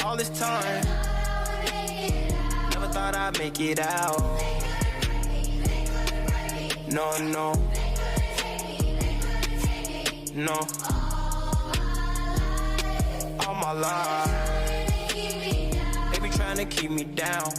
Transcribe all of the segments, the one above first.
All this time, never thought I'd make it out. No, no, no. All my life, they be trying to keep me down.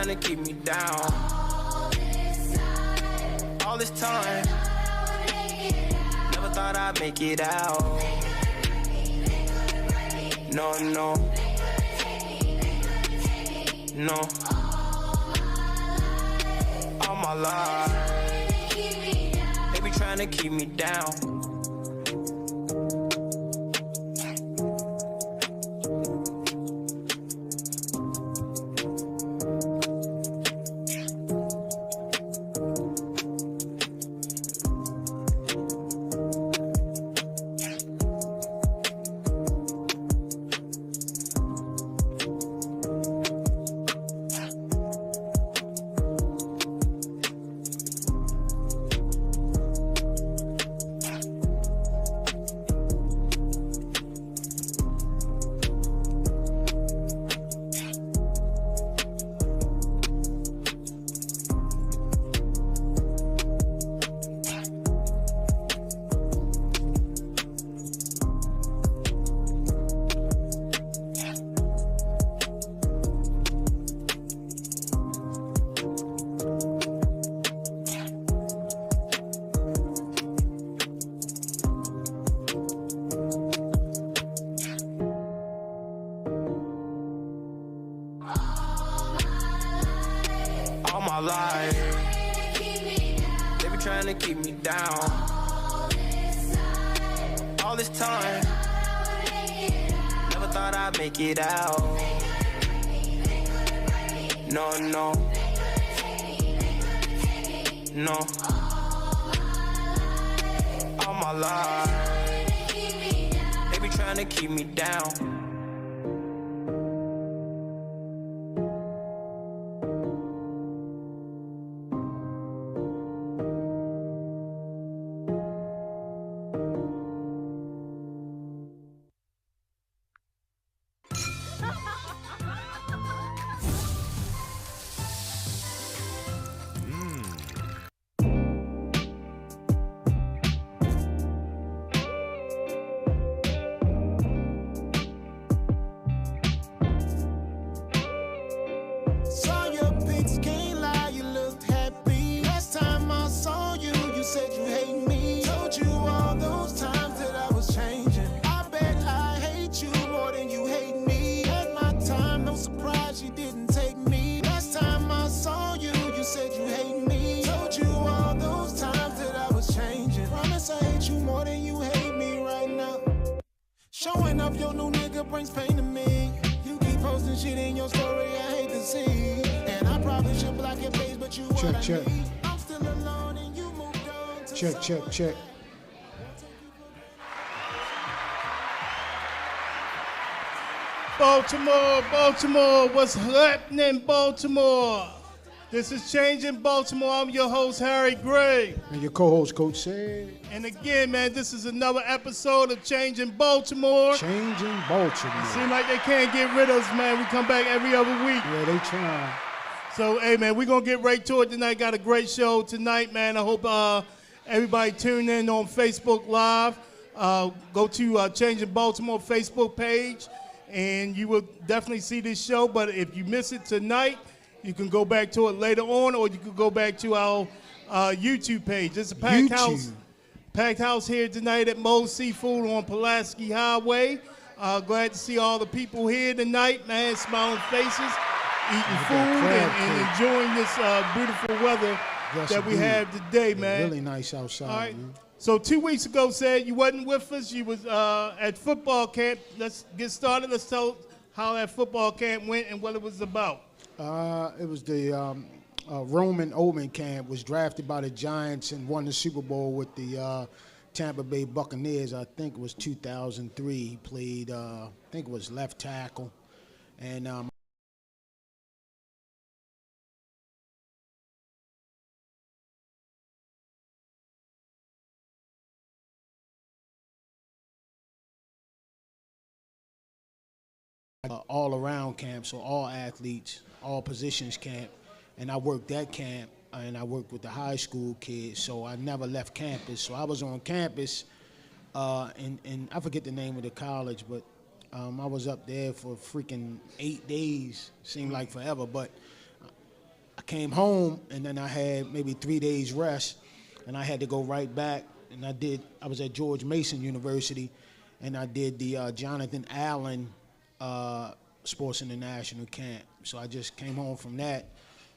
To keep me down. All this time, never thought I'd make it out. No, no, no. All my life, they be trying to keep me down. My life, they be trying to keep me down. All this time, never thought I'd make it out. No, no, no. All my life, they be trying to keep me down. Showing up your new nigga brings pain to me. You keep posting shit in your story I hate to see. And I probably should block your page, but you check, what check. I need. I'm still alone and you moved on to Check, check, check. Baltimore, Baltimore, what's happening, Baltimore? This is Changing Baltimore. I'm your host, Harry Gray. And your co-host, Coach Said. And again, man, this is another episode of Changing Baltimore. Changing Baltimore. It seems like they can't get rid of us, man. We come back every other week. Yeah, they trying. So, hey, man, we're going to get right to it tonight. Got a great show tonight, man. I hope everybody tune in on Facebook Live. Go to Changing Baltimore Facebook page, and you will definitely see this show. But if you miss it tonight, you can go back to it later on, or you can go back to our YouTube page. It's a packed house here tonight at Moe's Seafood on Pulaski Highway. Glad to see all the people here tonight, man, smiling faces, eating food, and enjoying this beautiful weather that we have today, man. Really nice outside, all right. man. So 2 weeks ago, said you wasn't with us. You was at football camp. Let's get started. Let's tell how that football camp went and what it was about. It was the Roman Omen camp. Was drafted by the Giants and won the Super Bowl with the Tampa Bay Buccaneers. I think it was 2003. He played, I think it was left tackle. And all-around camp, so all athletes, all positions camp. And I worked that camp, and I worked with the high school kids, so I never left campus. So I was on campus, and I forget the name of the college, but I was up there for freaking 8 days. Seemed like forever, but I came home, and then I had maybe 3 days rest, and I had to go right back. And I was at George Mason University, and I did the Jonathan Allen Sports International camp. So I just came home from that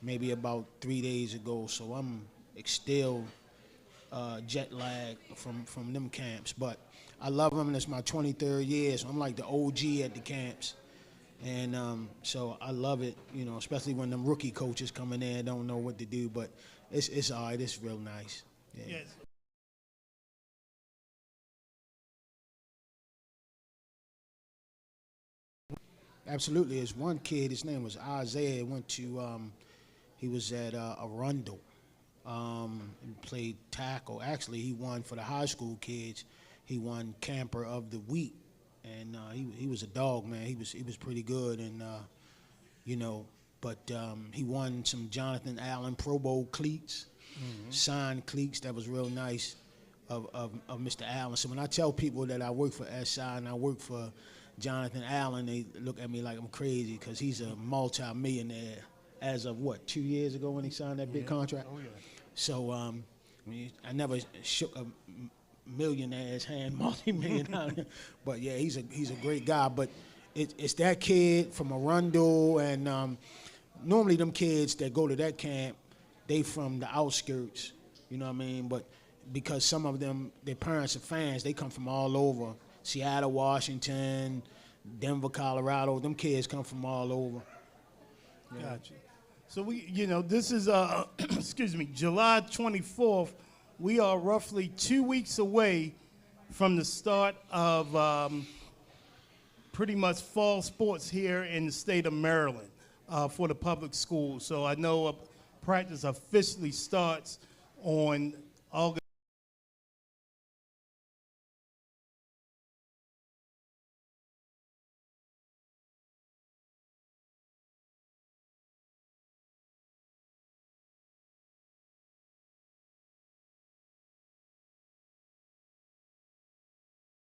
maybe about 3 days ago. So I'm still jet lagged from them camps. But I love them, and it's my 23rd year, so I'm like the OG at the camps. And so I love it, you know, especially when them rookie coaches come in there and don't know what to do. But it's all right. It's real nice. Yeah. Yes. Absolutely. There's one kid, his name was Isaiah, he was at Arundel, and played tackle. Actually, he won for the high school kids. He won Camper of the Week, and he was a dog, man. He was pretty good, and you know, but he won some Jonathan Allen Pro Bowl cleats, signed cleats. That was real nice of Mr. Allen. So when I tell people that I work for SI and I work for Jonathan Allen, they look at me like I'm crazy because he's a multi-millionaire as of, 2 years ago when he signed that big contract? Oh, yeah. So I never shook a millionaire's hand, multi-million. But, yeah, he's a great guy. But it's that kid from Arundel, and normally them kids that go to that camp, they from the outskirts, you know what I mean? But because some of them, their parents are fans, they come from all over. Seattle, Washington, Denver, Colorado. Them kids come from all over. Yeah. Gotcha. So this is, excuse me, July 24th. We are roughly 2 weeks away from the start of pretty much fall sports here in the state of Maryland for the public schools. So I know practice officially starts on August.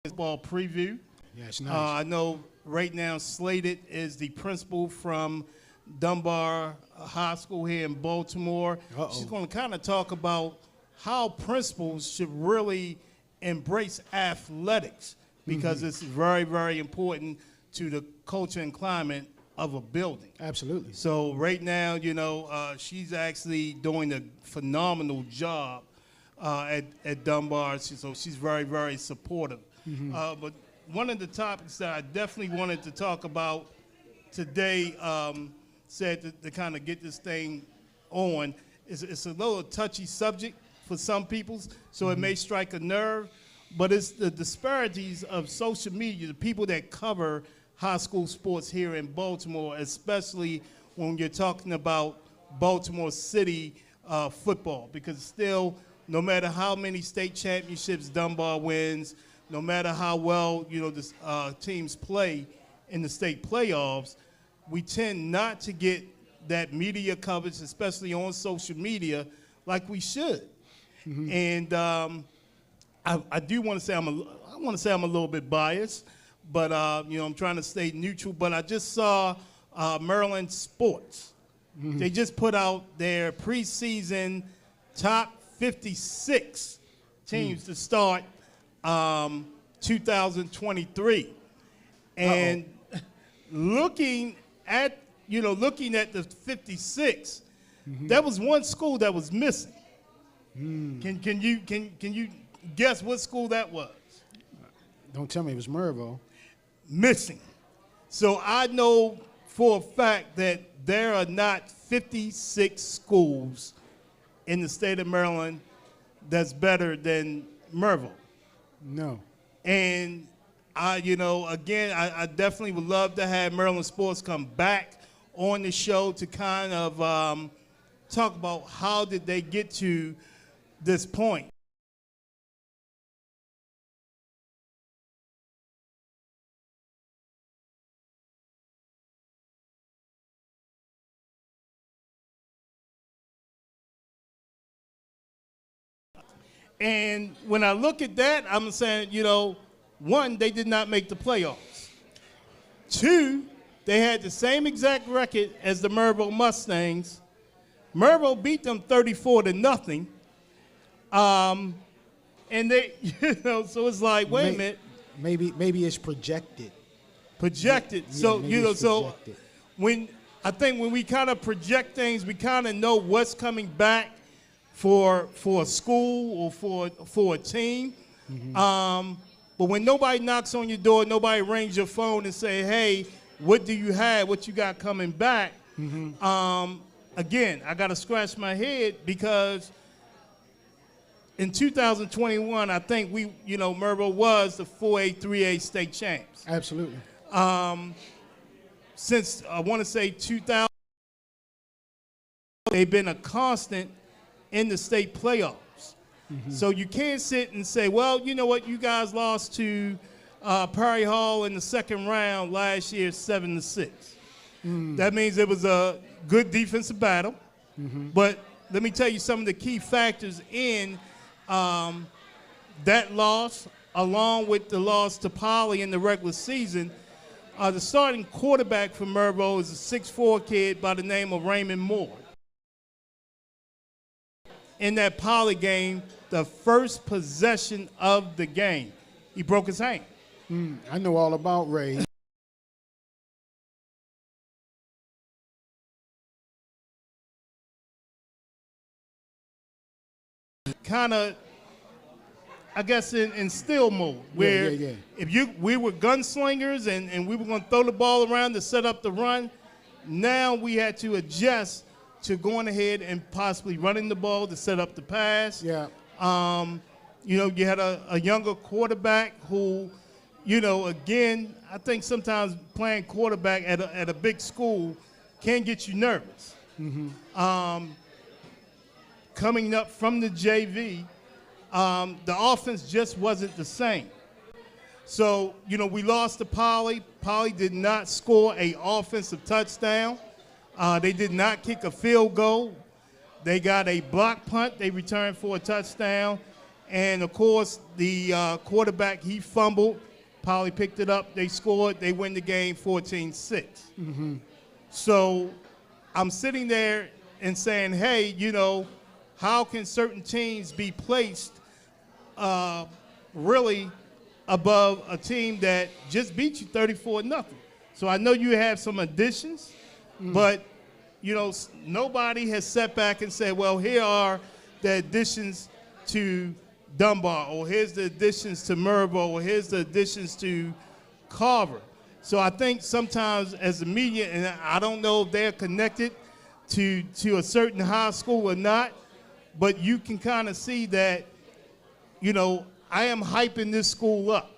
Baseball preview. Yeah, it's nice. I know right now slated is the principal from Dunbar High School here in Baltimore. She's going to kind of talk about how principals should really embrace athletics because it's very, very important to the culture and climate of a building. Absolutely. So right now, she's actually doing a phenomenal job at Dunbar, so she's very, very supportive. But one of the topics that I definitely wanted to talk about today, said to kind of get this thing on, it's a little touchy subject for some people, so it may strike a nerve, but it's the disparities of social media, the people that cover high school sports here in Baltimore, especially when you're talking about Baltimore City football, because still, no matter how many state championships Dunbar wins, no matter how well the teams play in the state playoffs, we tend not to get that media coverage, especially on social media, like we should. And I do want to say I'm a little bit biased, but I'm trying to stay neutral. But I just saw Maryland sports. They just put out their preseason top 56 teams to start 2023. And looking at the 56, there was one school that was missing. Can you guess what school that was? Don't tell me it was Mervo. Missing. So I know for a fact that there are not 56 schools in the state of Maryland that's better than Mervo. No. And I definitely would love to have Maryland sports come back on the show to kind of talk about how did they get to this point. And when I look at that, I'm saying, one, they did not make the playoffs. Two, they had the same exact record as the Mervo Mustangs. Mervo beat them 34-0. And they, so it's like, wait a minute. Maybe it's projected. Projected. Yeah, So, projected. when we kind of project things, we kind of know what's coming back for a school or for a team. But when nobody knocks on your door, nobody rings your phone and say, hey, what do you have? What you got coming back? Again, I got to scratch my head because in 2021, I think Mervo was the 4A, 3A state champs. Absolutely. Since I want to say 2000, they've been a constant in the state playoffs. So you can't sit and say, well, you know what, you guys lost to Perry Hall in the second round last year 7-6. That means it was a good defensive battle. But let me tell you some of the key factors in that loss, along with the loss to Poly in the regular season. The starting quarterback for Mervo is a 6'4" kid by the name of Raymond Moore. In that Poly game, the first possession of the game, he broke his hand. I know all about Ray. Kind of, I guess, in still mode, where if we were gunslingers and we were going to throw the ball around to set up the run, now we had to adjust to going ahead and possibly running the ball to set up the pass. Yeah. You had a younger quarterback who, again, I think sometimes playing quarterback at a big school can get you nervous. Coming up from the JV, the offense just wasn't the same. So, we lost to Poly. Poly did not score an offensive touchdown. They did not kick a field goal. They got a block punt. They returned for a touchdown. And, of course, the quarterback, he fumbled. Poly picked it up. They scored. They win the game 14-6. So I'm sitting there and saying, hey, how can certain teams be placed really above a team that just beat you 34-0? So I know you have some additions, but, nobody has sat back and said, well, here are the additions to Dunbar, or here's the additions to Mervo, or here's the additions to Carver. So I think sometimes as the media, and I don't know if they're connected to a certain high school or not, but you can kind of see that, I am hyping this school up.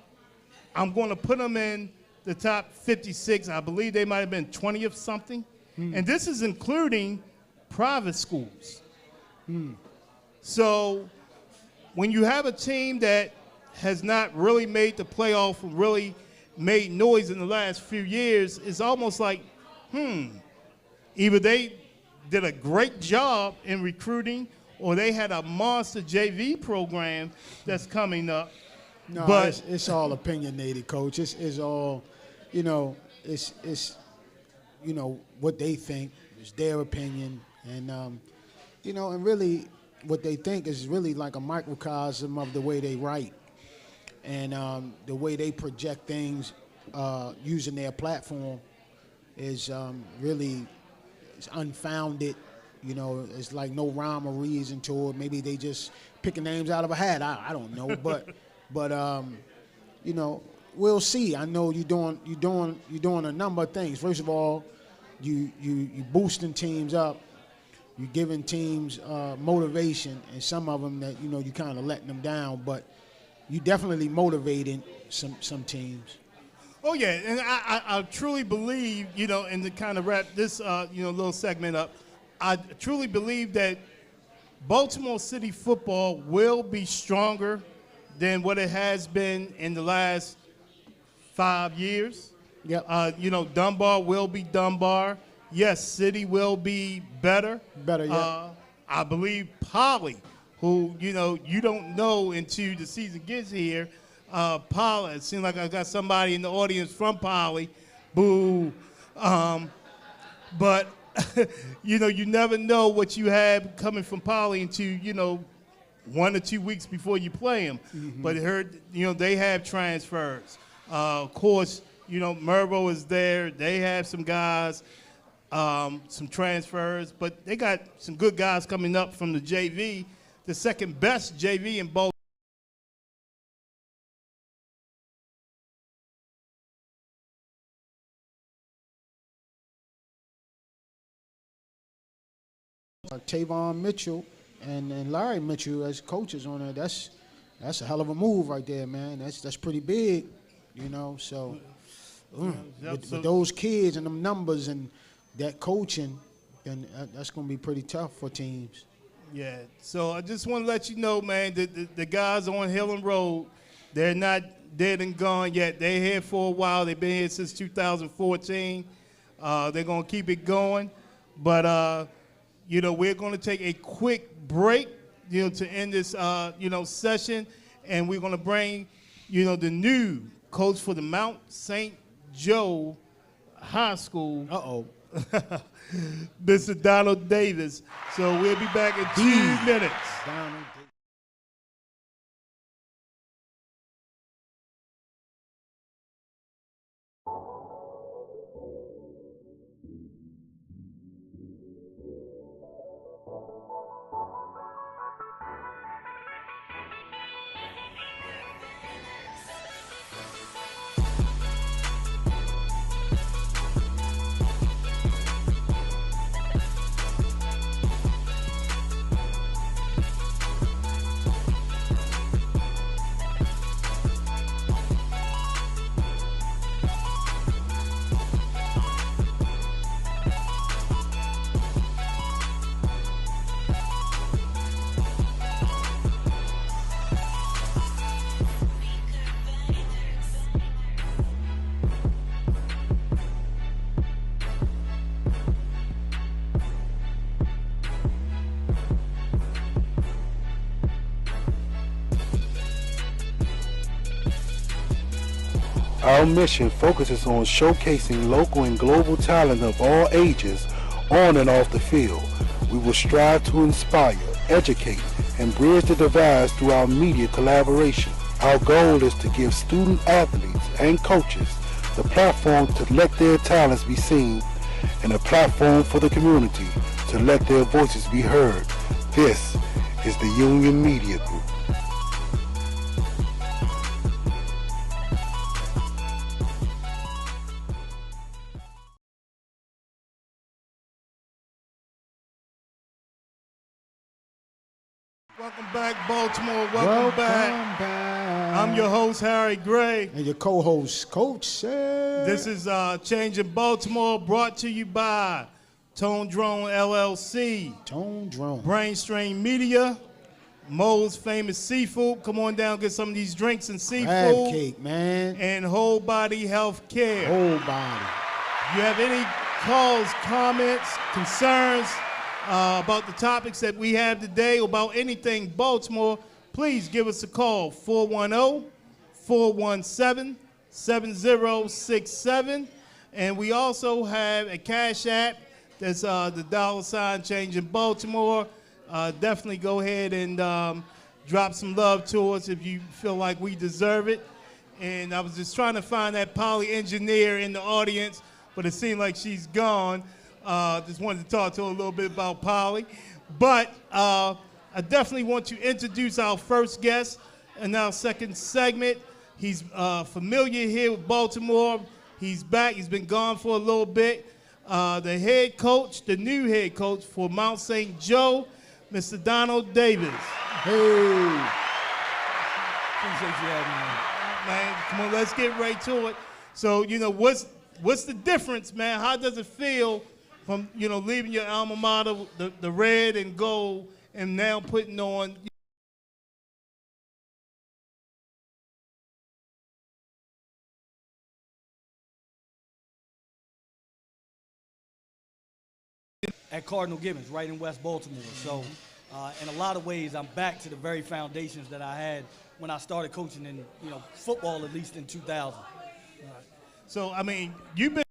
I'm going to put them in the top 56. I believe they might have been 20th something. And this is including private schools. So when you have a team that has not really made the playoff, really made noise in the last few years, it's almost like, either they did a great job in recruiting or they had a monster JV program that's coming up. No, but it's all opinionated, Coach. It's all, it's what they think is their opinion, and and really what they think is really like a microcosm of the way they write and the way they project things using their platform is really it's unfounded. You know, it's like no rhyme or reason to it. Maybe they just picking names out of a hat. I don't know, but you know, we'll see. I know you're doing a number of things. First of all, you boosting teams up. You're giving teams motivation, and some of them that, you know, you kind of letting them down, but you definitely motivating some teams. Oh, yeah, and I truly believe, you know, and to kind of wrap this, little segment up, I truly believe that Baltimore City football will be stronger than what it has been in the last 5 years. Yep. Dunbar will be Dunbar. Yes, City will be better. Better, yeah. I believe Poly, who, you don't know until the season gets here. Poly, it seems like I got somebody in the audience from Poly. Boo. But, you never know what you have coming from Poly until, 1 or 2 weeks before you play them. Mm-hmm. But they have transfers. Of course, Mervo is there. They have some guys. Some transfers, but they got some good guys coming up from the JV, the second best JV in Baltimore. Tavon Mitchell and Larry Mitchell as coaches on there. That's a hell of a move right there, man. That's pretty big, So, with those kids and them numbers and that coaching, then that's going to be pretty tough for teams. Yeah, so I just want to let you know, man, the guys on Hill and Road, they're not dead and gone yet. They're here for a while. They've been here since 2014. They're going to keep it going. But, we're going to take a quick break, to end this, session. And we're going to bring, the new coach for the Mount St. Joe High School. Uh-oh. Mr. Donald Davis. So we'll be back in 2 minutes. Our mission focuses on showcasing local and global talent of all ages on and off the field. We will strive to inspire, educate, and bridge the divides through our media collaboration. Our goal is to give student athletes and coaches the platform to let their talents be seen and a platform for the community to let their voices be heard. This is the Union Media Group. Welcome back, Baltimore. Welcome back. I'm your host, Harry Gray. And your co-host, Coach Sam. This is Changing Baltimore, brought to you by Tone Drone LLC. Tone Drone. Brainstream Media. Mo's Famous Seafood. Come on down, get some of these drinks and seafood. Crab cake, man. And Whole Body Health Care. Whole body. You have any calls, comments, concerns about the topics that we have today, about anything Baltimore, please give us a call, 410-417-7067. And we also have a Cash App. That's the $ Changing Baltimore. Definitely go ahead and drop some love to us if you feel like we deserve it. And I was just trying to find that Polly engineer in the audience, but it seemed like she's gone. Just wanted to talk to her a little bit about Polly. But I definitely want to introduce our first guest in our second segment. He's familiar here with Baltimore. He's back. He's been gone for a little bit. The head coach, the new head coach for Mount St. Joe, Mr. Donald Davis. Hey. Appreciate you having me. Man, come on, let's get right to it. So, what's the difference, man? How does it feel from, leaving your alma mater, the red and gold, and now putting on at Cardinal Gibbons, right in West Baltimore. So, in a lot of ways, I'm back to the very foundations that I had when I started coaching in, football, at least in 2000. So, I mean, you've been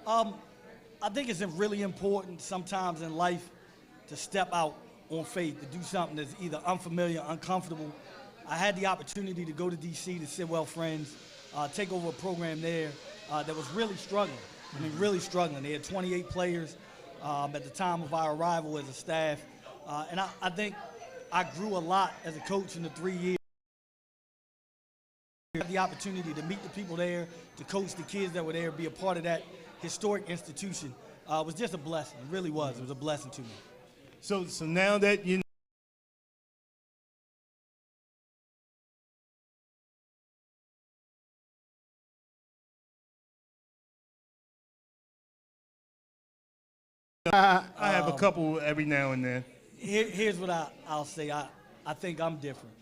I think it's really important sometimes in life to step out on faith, to do something that's either unfamiliar, uncomfortable. I had the opportunity to go to D.C. to Sidwell Friends, take over a program there that was really struggling. I mean, really struggling. They had 28 players at the time of our arrival as a staff. And I think I grew a lot as a coach in the 3 years. I had the opportunity to meet the people there, to coach the kids that were there, be a part of that historic institution. It was just a blessing. It really was. It was a blessing to me. so now that you I have a couple every now and then. Here's what I'll say. I think I'm different.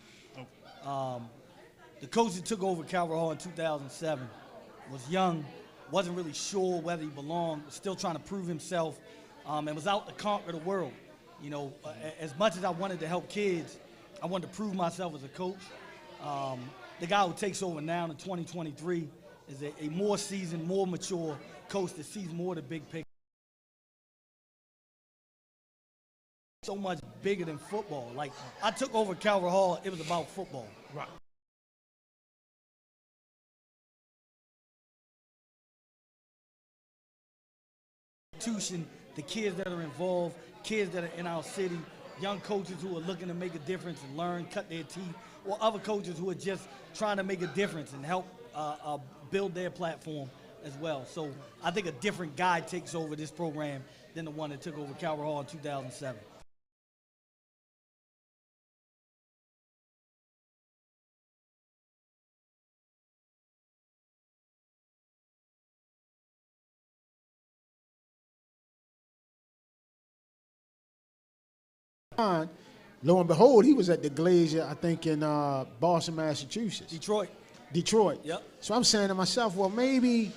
The coach that took over Calvert Hall in 2007 was young, wasn't really sure whether he belonged, was still trying to prove himself, and was out to conquer the world. As much as I wanted to help kids, I wanted to prove myself as a coach. The guy who takes over now in 2023 is a more seasoned, more mature coach that sees more of the big picture. So much bigger than football. Like, I took over Calvert Hall, it was about football. Right. The kids that are involved, kids that are in our city, young coaches who are looking to make a difference and learn, cut their teeth, or other coaches who are just trying to make a difference and help build their platform as well. So I think a different guy takes over this program than the one that took over Calvert Hall in 2007. Lo and behold, he was at the Glacier, I think, in Boston, Massachusetts. Detroit. Yep. So I'm saying to myself, well, maybe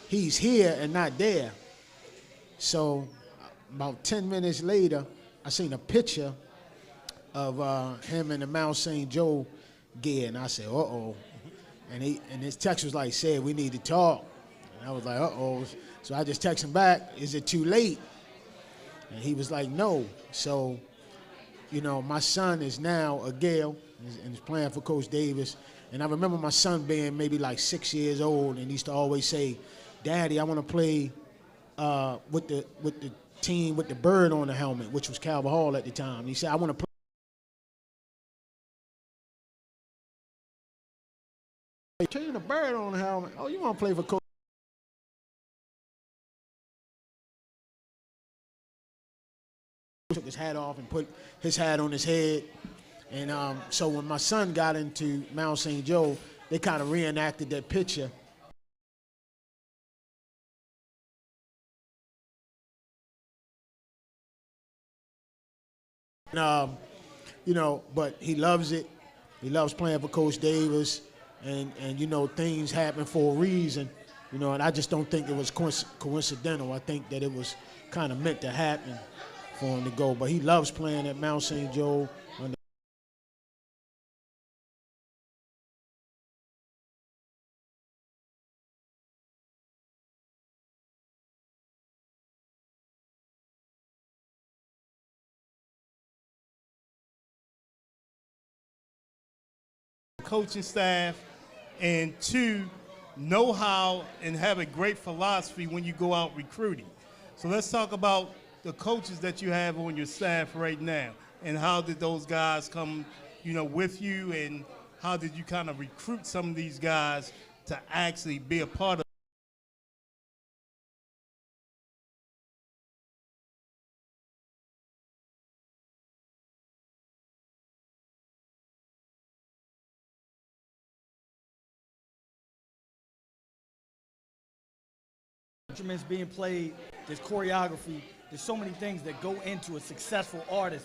he's here and not there. So about 10 minutes later, I seen a picture of him in the Mount St. Joe gear, and I said, uh-oh. And his text was like, said, we need to talk. And I was like, uh-oh. So I just text him back, is it too late? And he was like, no. So, my son is now a Gale and is playing for Coach Davis. And I remember my son being maybe like 6 years old, and he used to always say, Daddy, I want to play with the team with the bird on the helmet, which was Calvert Hall at the time. He said, I want to play. Turn the bird on the helmet. Oh, you want to play for Coach? Took his hat off and put his hat on his head. And so when my son got into Mount St. Joe, they kind of reenacted that picture. And, but he loves it. He loves playing for Coach Davis. And things happen for a reason. And I just don't think it was coincidental. I think that it was kind of meant to happen for him to go. But he loves playing at Mount St. Joe. Coaching staff, and 2, know how and have a great philosophy when you go out recruiting. So let's talk about the coaches that you have on your staff right now, and how did those guys come, with you, and how did you kind of recruit some of these guys to actually be a part of Instruments being played, there's choreography, there's so many things that go into a successful artist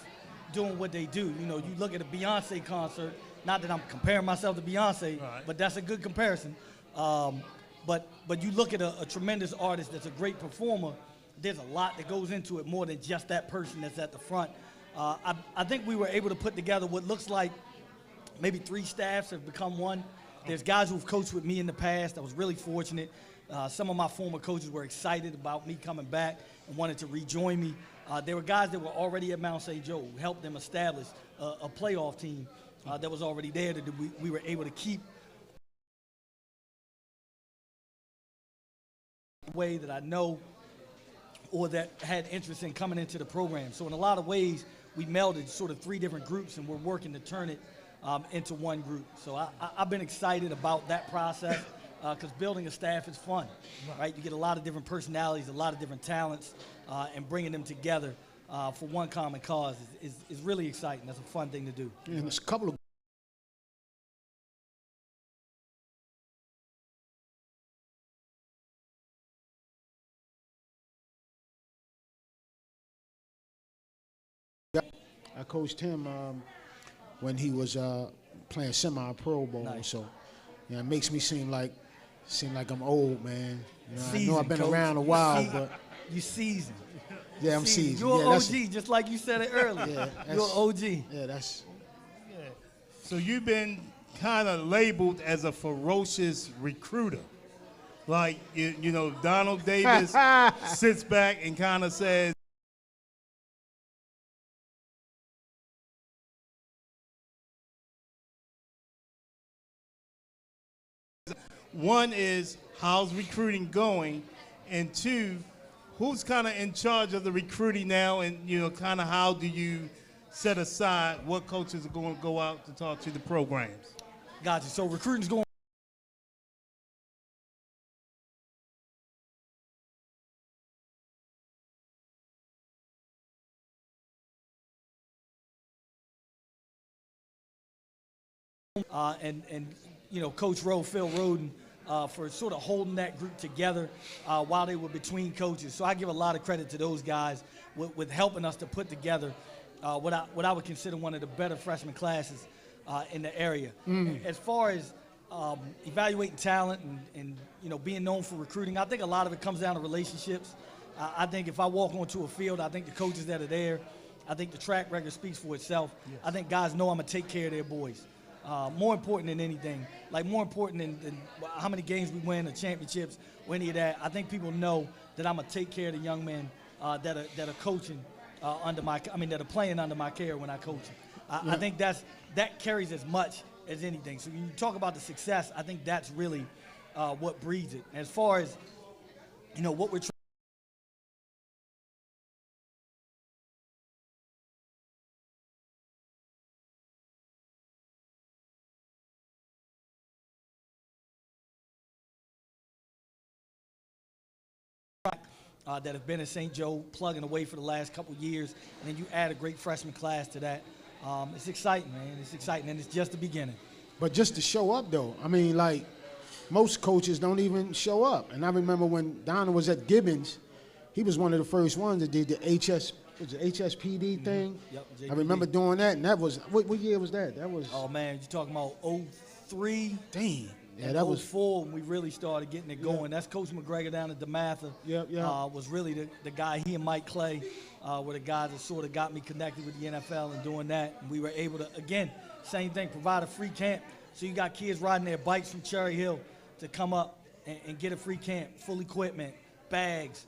doing what they do. You look at a Beyonce concert, not that I'm comparing myself to Beyonce, right, but that's a good comparison. But you look at a tremendous artist that's a great performer, there's a lot that goes into it more than just that person that's at the front. I think we were able to put together what looks like maybe 3 staffs have become one. There's guys who've coached with me in the past. I was really fortunate. Some of my former coaches were excited about me coming back and wanted to rejoin me. There were guys that were already at Mount St. Joe who helped them establish a playoff team that was already there that we were able to keep the way that I know or that had interest in coming into the program. So in a lot of ways, we melded sort of 3 different groups, and we're working to turn it into one group. So I've been excited about that process. Because building a staff is fun, right? You get a lot of different personalities, a lot of different talents, and bringing them together for one common cause is really exciting. That's a fun thing to do. Yeah, and there's a couple of I coached him when he was playing semi-pro ball. Nice. So, it makes me seem like I'm old, man. I know I've been Coach. around a while, but You seasoned. yeah, I'm seasoned. You're Yeah, an OG, just like you said it earlier. Yeah, You're an OG. Yeah, that's. So you've been kind of labeled as a ferocious recruiter. Like, Donald Davis sits back and kind of says, one is, how's recruiting going? And 2, who's kind of in charge of the recruiting now? And, kind of how do you set aside what coaches are going to go out to talk to the programs? Gotcha. So recruiting's going. And Coach Rowe, Phil Roden, for sort of holding that group together while they were between coaches. So I give a lot of credit to those guys with helping us to put together what I would consider one of the better freshman classes in the area. As far as evaluating talent and being known for recruiting, I think a lot of it comes down to relationships. I think if I walk onto a field, I think the coaches that are there, I think the track record speaks for itself. Yes. I think guys know I'm going to take care of their boys. More important than anything, more important than how many games we win or championships or any of that. I think people know that I'm going to take care of the young men that are coaching that are playing under my care when I coach them. I think that carries as much as anything. So when you talk about the success, I think that's really what breeds it. As far as, what we're trying that have been at St. Joe plugging away for the last couple years, and then you add a great freshman class to that. It's exciting, man. It's exciting, and it's just the beginning. But just to show up, though, most coaches don't even show up. And I remember when Donna was at Gibbons, he was one of the first ones that did the HSPD thing. Yep, I remember doing that, and that was, what year was that? That was. Oh, man, you're talking about 03. Damn. Yeah, and that was 04 when we really started getting it going. That's Coach McGregor down at DeMatha. Was really the guy. He and Mike Clay were the guys that sort of got me connected with the NFL and doing that. And we were able to, again, same thing, provide a free camp. So you got kids riding their bikes from Cherry Hill to come up and get a free camp, full equipment, bags,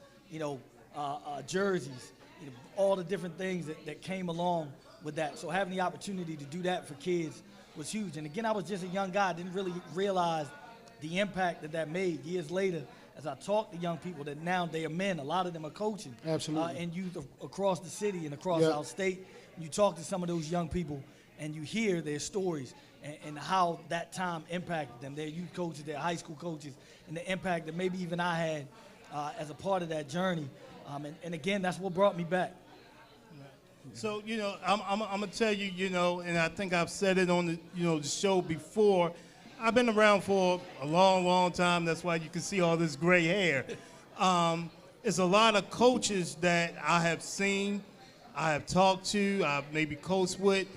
jerseys, all the different things that came along with that. So having the opportunity to do that for kids was huge. And again, I was just a young guy. I didn't really realize the impact that made. Years later, as I talk to young people that now they are men, a lot of them are coaching. Absolutely. And youth across the city and across our state. You talk to some of those young people and you hear their stories and how that time impacted them, their youth coaches, their high school coaches, and the impact that maybe even I had as a part of that journey. And again, that's what brought me back. So, I'm going to tell you, and I think I've said it on the show before, I've been around for a long, long time. That's why you can see all this gray hair. There's a lot of coaches that I have seen, I have talked to, I've maybe coached with.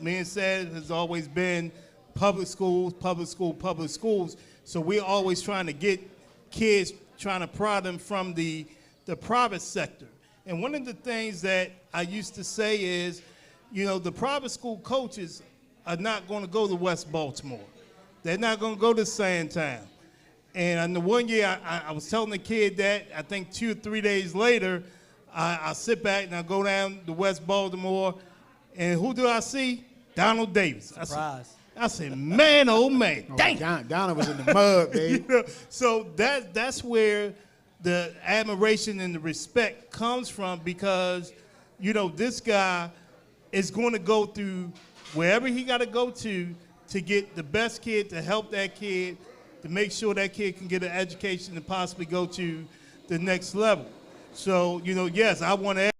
Me and Said has always been public schools, public school, public schools. So we're always trying to get kids, trying to prod them from the private sector. And one of the things that I used to say is, the private school coaches are not going to go to West Baltimore. They're not going to go to Sandtown. And the one year I was telling the kid that, I think 2 or 3 days later, I sit back and I go down to West Baltimore, and who do I see? Donald Davis. Surprise. I said, man, oh man, dang. Donna was in the mud, baby. So that's where the admiration and the respect comes from, because, this guy is going to go through wherever he got to go to get the best kid, to help that kid, to make sure that kid can get an education and possibly go to the next level. So, yes, I want to.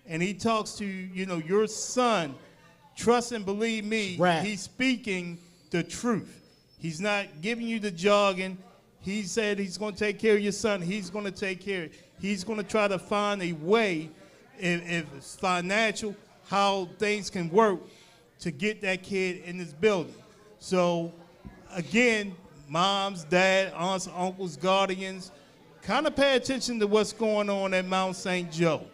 And he talks to, your son, trust and believe me, right. He's speaking the truth. He's not giving you the jargon. He said he's going to take care of your son. He's going to take care of it. He's going to try to find a way, if it's financial, how things can work to get that kid in this building. So, again, moms, dad, aunts, uncles, guardians, kind of pay attention to what's going on at Mount St. Joe.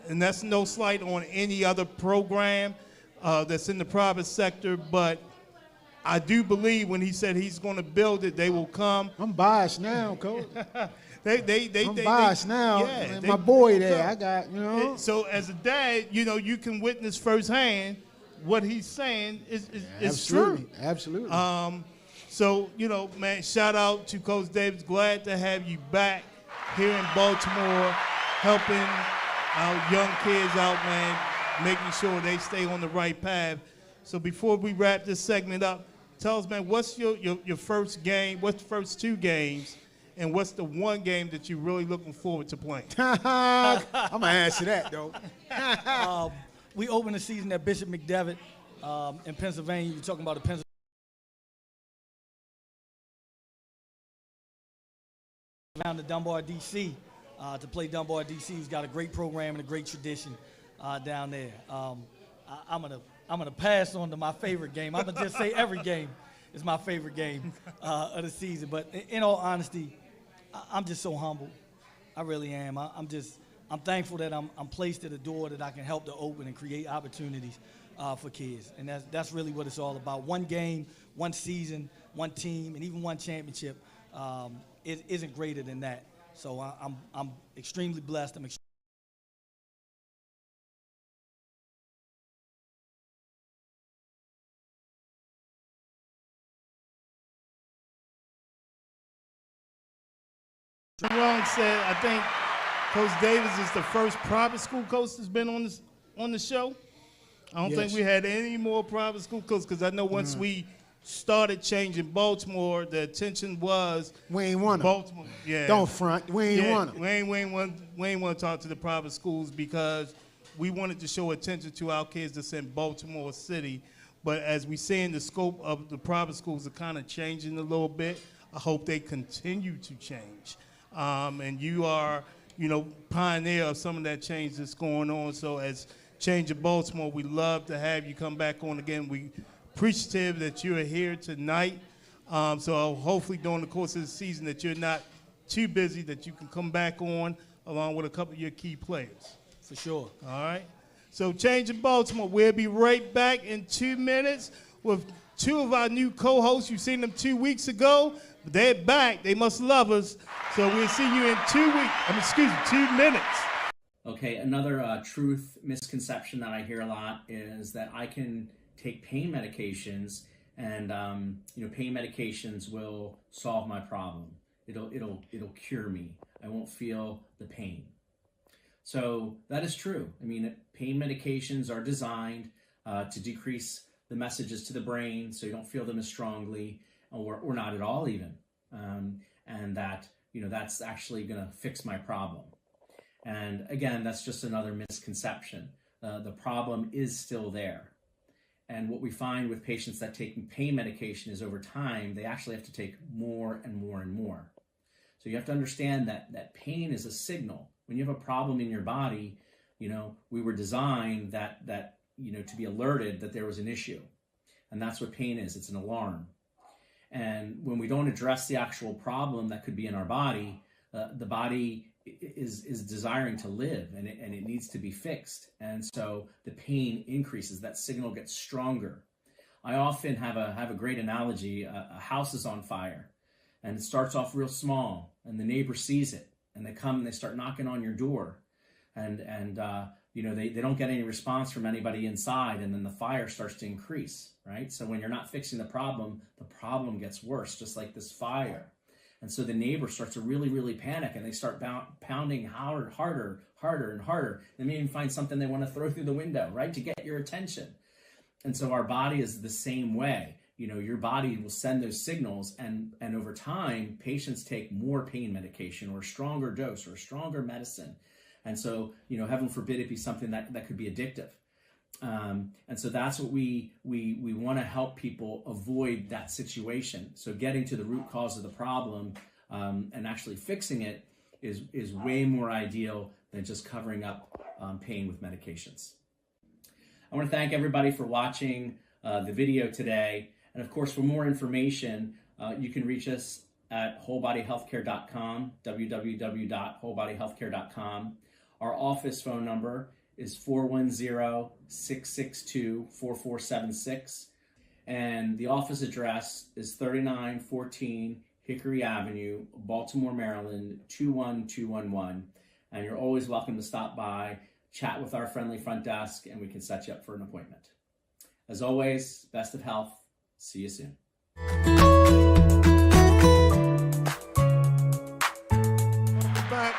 And that's no slight on any other program that's in the private sector, but I do believe when he said he's going to build it, they will come. I'm biased now, Coach. I'm biased now. Yeah, my boy there, I got, So as a dad, you can witness firsthand what he's saying is true. Absolutely. So, man, shout out to Coach Davis. Glad to have you back here in Baltimore, helping our young kids out, man, making sure they stay on the right path. So before we wrap this segment up, tell us, man, what's your first game, what's the first 2 games, and what's the one game that you're really looking forward to playing? I'm going to answer that, though. We opened the season at Bishop McDevitt in Pennsylvania. You're talking about the Pennsylvania. Down to Dunbar, D.C. To play Dunbar, D.C. Who's got a great program and a great tradition down there. I'm gonna pass on to my favorite game. I'm gonna just say every game is my favorite game of the season. But in all honesty, I'm just so humble. I really am. I'm thankful that I'm placed at a door that I can help to open and create opportunities for kids. And that's really what it's all about. One game, one season, one team, and even one championship isn't greater than that. So I'm extremely blessed. Wrong said, I think Coach Davis is the first private school coach that's been on the show. I don't think we had any more private school coaches, because I know once we started changing Baltimore, the attention was we ain't want Baltimore. Yeah. Don't front. We ain't want them. We ain't want to talk to the private schools, because we wanted to show attention to our kids that's in Baltimore City. But as we see in the scope of the private schools are kind of changing a little bit. I hope they continue to change. And you are, pioneer of some of that change that's going on. So as Change of Baltimore, we love to have you come back on again. We appreciative that you're here tonight. So hopefully during the course of the season that you're not too busy, that you can come back on along with a couple of your key players. For sure. All right. So Change of Baltimore, we'll be right back in 2 minutes with two of our new co-hosts. You've seen them 2 weeks ago. But they're back. They must love us. So we'll see you in 2 minutes. Okay, another truth misconception that I hear a lot is that I can take pain medications and pain medications will solve my problem. It'll cure me. I won't feel the pain. So that is true. I mean, pain medications are designed to decrease the messages to the brain so you don't feel them as strongly or not at all even. And that, that's actually going to fix my problem. And again, that's just another misconception. The problem is still there. And what we find with patients that take pain medication is over time, they actually have to take more and more and more. So you have to understand that pain is a signal. When you have a problem in your body, we were designed that to be alerted that there was an issue. And that's what pain is. It's an alarm. And when we don't address the actual problem that could be in our body, the body is desiring to live and it needs to be fixed. And so the pain increases, that signal gets stronger. I often have a great analogy. A house is on fire and it starts off real small and the neighbor sees it and they come and they start knocking on your door and they don't get any response from anybody inside, and then the fire starts to increase, right? So when you're not fixing the problem gets worse, just like this fire. And so the neighbor starts to really, really panic, and they start pounding harder, and harder. They may even find something they want to throw through the window, right, to get your attention. And so our body is the same way. Your body will send those signals, and over time, patients take more pain medication or a stronger dose or a stronger medicine. And so, heaven forbid it be something that could be addictive. And so that's what we want to help people avoid that situation. So getting to the root cause of the problem and actually fixing it is way more ideal than just covering up pain with medications. I want to thank everybody for watching the video today. And of course, for more information, you can reach us at wholebodyhealthcare.com, www.wholebodyhealthcare.com. Our office phone number is 410-662-4476. And the office address is 3914 Hickory Avenue, Baltimore, Maryland, 21211. And you're always welcome to stop by, chat with our friendly front desk, and we can set you up for an appointment. As always, best of health. See you soon.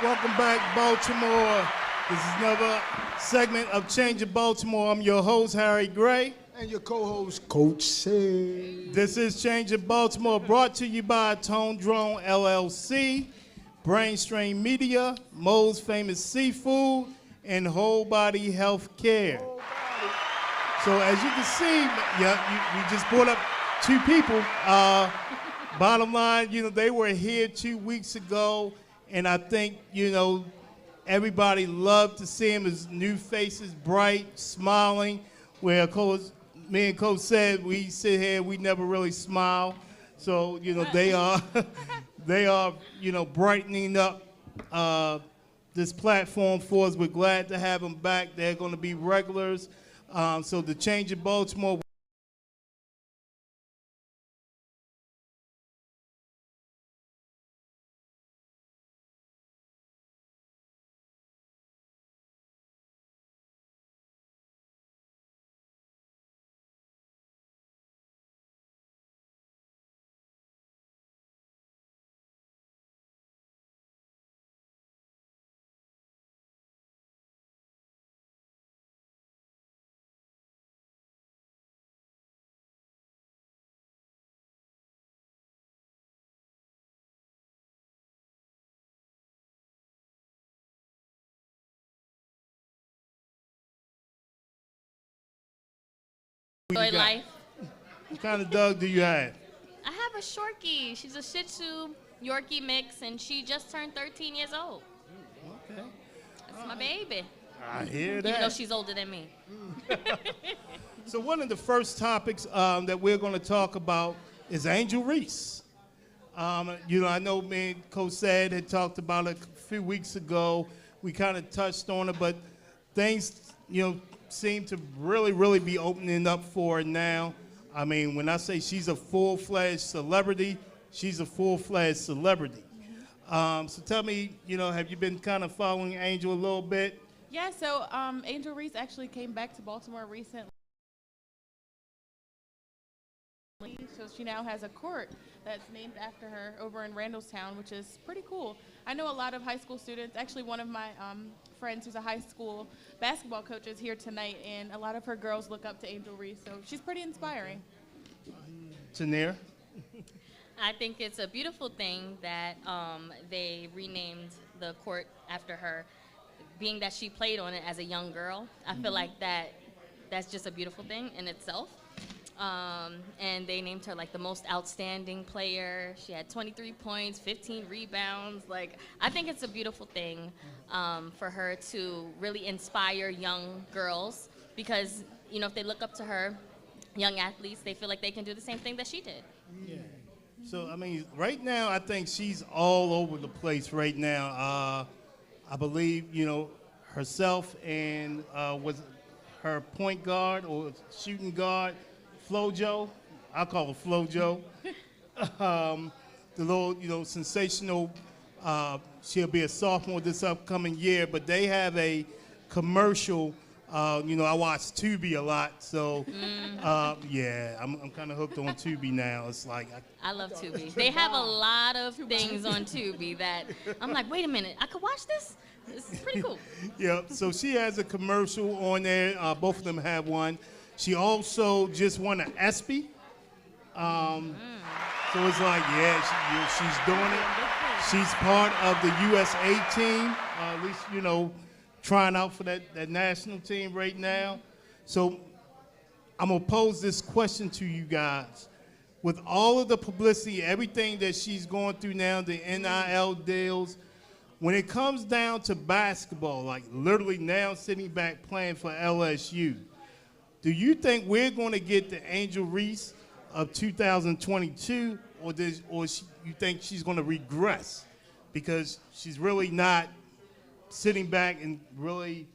Welcome back, Baltimore. This is another segment of Change of Baltimore. I'm your host, Harry Gray. And your co-host, Coach C. This is Change of Baltimore, brought to you by Tone Drone LLC, Brainstream Media, Mo's Famous Seafood, and Whole Body Health Care. So as you can see, we just brought up two people. Bottom line, they were here 2 weeks ago, and I think, everybody loved to see them as new faces, bright, smiling. Where, of course, me and Coach said, we sit here, we never really smile. So, they are, brightening up this platform for us. We're glad to have them back. They're going to be regulars. So the Change of Baltimore. Enjoy life. What kind of dog do you have? I have a Shorkie. She's a Shih Tzu Yorkie mix, and she just turned 13 years old. Okay. That's my baby. I hear that. Even though she's older than me. So one of the first topics that we're going to talk about is Angel Reese. I know me and Coach Sad had talked about it a few weeks ago. We kind of touched on it, but things, seem to really be opening up for her now. I mean, when I say she's a full-fledged celebrity, she's a full-fledged celebrity. So tell me, have you been kind of following Angel a little bit? Yeah, so Angel Reese actually came back to Baltimore recently. So she now has a court that's named after her over in Randallstown, which is pretty cool. I know a lot of high school students. Actually, one of my friends who's a high school basketball coach is here tonight, and a lot of her girls look up to Angel Reese, so she's pretty inspiring. Tanir? I think it's a beautiful thing that they renamed the court after her, being that she played on it as a young girl. I feel like that's just a beautiful thing in itself. And they named her like the most outstanding player. She had 23 points, 15 rebounds. Like, I think it's a beautiful thing for her to really inspire young girls because, if they look up to her, young athletes, they feel like they can do the same thing that she did. Yeah. So, I mean, right now, I think she's all over the place right now. I believe, herself and was her point guard or shooting guard, Flojo, I call her Flojo. The little, sensational, she'll be a sophomore this upcoming year, but they have a commercial. I watch Tubi a lot, so yeah, I'm kind of hooked on Tubi now. It's like I love Tubi. They have a lot of things on Tubi that I'm like, wait a minute, I could watch this? This is pretty cool. Yeah, so she has a commercial on there. Both of them have one. She also just won an ESPY. So it's like, yeah, she's doing it. She's part of the USA team, at least, trying out for that national team right now. So I'm going to pose this question to you guys. With all of the publicity, everything that she's going through now, the NIL deals, when it comes down to basketball, like literally now sitting back playing for LSU, do you think we're going to get the Angel Reese of 2022, or you think she's going to regress because she's really not sitting back and really